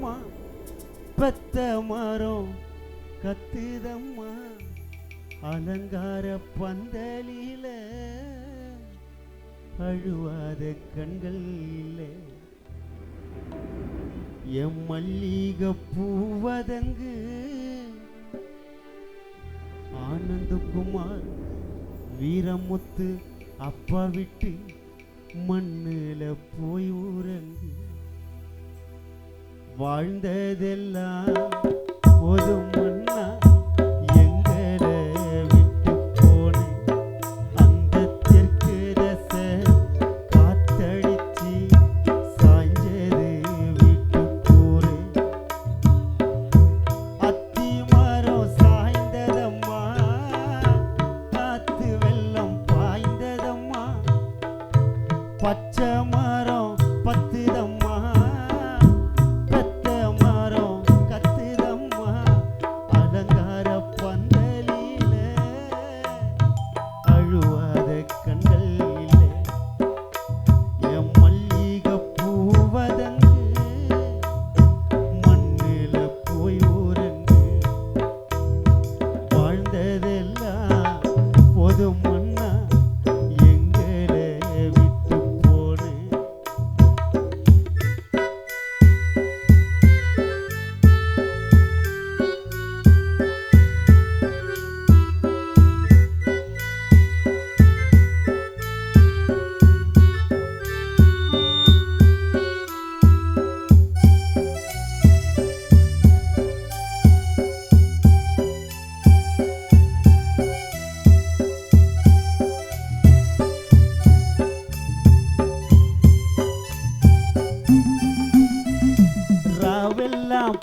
ஆனந்தக்குமா பெத்த மரம் கத்துதம்மா அலங்கார பந்தலில அழுவாத கண்கள் இல்லை எம் மல்லிகை பூவதங்கு ஆனந்தகுமார் வீரமுத்து அப்பா விட்டு மண்ணுல போய் ஊரங்கு வாழ்ந்ததெல்லாம் போதும் மன்னா எங்களை விட்டு போன அந்த தெற்கு ரச காத்தடிச்சு சாய்ஞ்சது வீட்டு கூறு அத்தி மரம் சாய்ந்ததம்மா காத்து வெள்ளம் பாய்ந்ததம்மா பச்சை மரம் பத்துதம்மா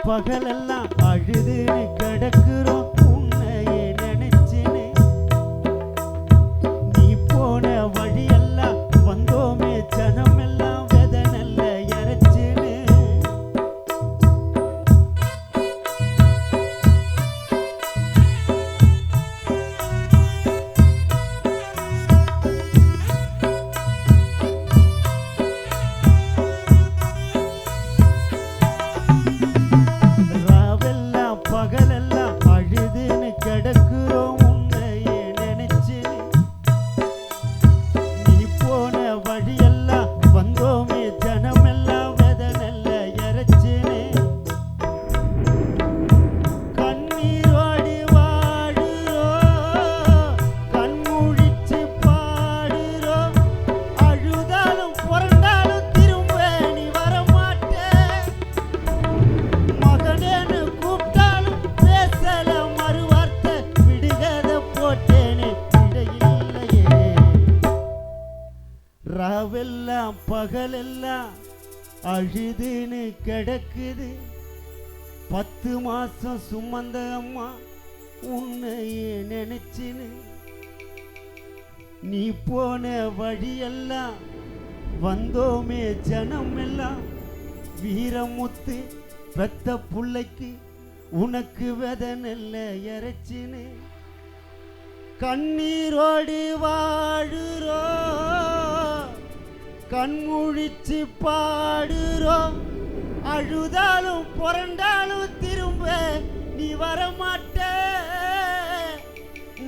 பகலெல்லாம் அழுது கிடக்குறோம் உன்னையே நினைச்சினே நீ போன வழியெல்லாம் வந்தோமே ஜனமெல்லாம் வெத நல்ல இறைச்சினே ராவெல்லாம் பகலெல்லாம் அழுதுன்னு கிடக்குது 10 மாசம் சுமந்த அம்மா உன்னையே நினைச்சின்னு நீ போன வழியெல்லாம் வந்தோமே ஜனம் எல்லாம் வீரமுத்து பெத்த புள்ளைக்கு உனக்கு வெத நெல்ல இறைச்சின்னு கண்ணீரோடு வாழுறோ கண்முழிச்சு பாடுறோம் அழுதாலும் புரண்டாலும் திரும்ப நீ வரமாட்ட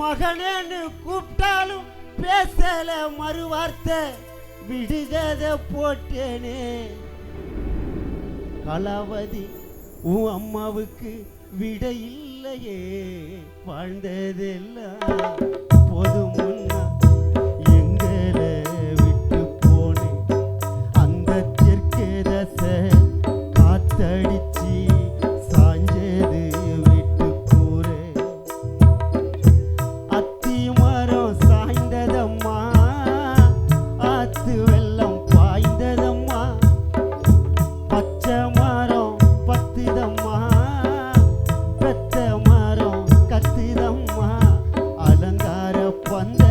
மகனேன்னு கூப்பிட்டாலும் பேசல மறுவார்த்தை விடுகத போட்டேனே கலாவதி உன் அம்மாவுக்கு விட இல்லையே வாழ்ந்ததெல்லாம் போதும் முன்னா எங்களை விட்டு போனேன் அந்த தெற்கு ரச காத்தடிச்சு சாஞ்சது வீட்டு கூரை அத்தி மரம் சாய்ந்ததம்மா ஆத்து வெள்ளம் பாய்ந்ததம்மா பச்சை மரம் பத்துதம்மா பெத்த மரம் கத்துதம்மா அலங்கார பந்த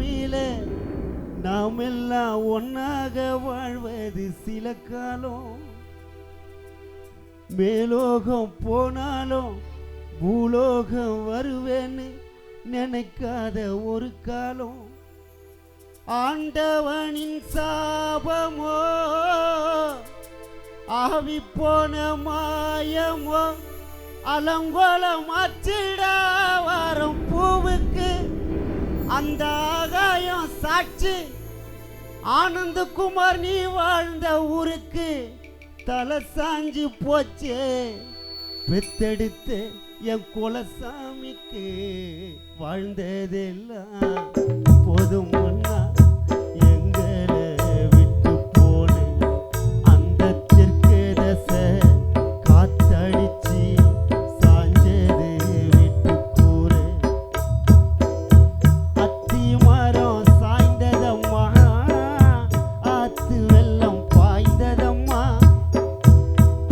பூமியில நாம் எல்லாம் ஒன்னாக வாழ்வது சில காலம். மேலோகம் போனாலும் பூலோகம் வருவேன்னு நினைக்காத ஒரு காலம். ஆண்டவனின் சாபமோ ஆவி போன மாயமோ அலங்கோலம் மாற்றிட வரும் பூவுக்கு அந்த ஆகாயம் சாட்சி. ஆனந்தகுமார் நீ வாழ்ந்த ஊருக்கு தலை சாஞ்சி போச்சே. பெத்தெடுத்த என் குலசாமிக்கு வாழ்ந்ததெல்லாம் போதும் முன்னா எங்களை விட்டு போன அந்த தெற்கு தசை காத்தடிச்சு சாஞ்சது விட்டு கூற. அத்தி மரம் சாய்ந்ததம்மா, ஆத்து வெள்ளம் பாய்ந்ததம்மா,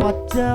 பச்சை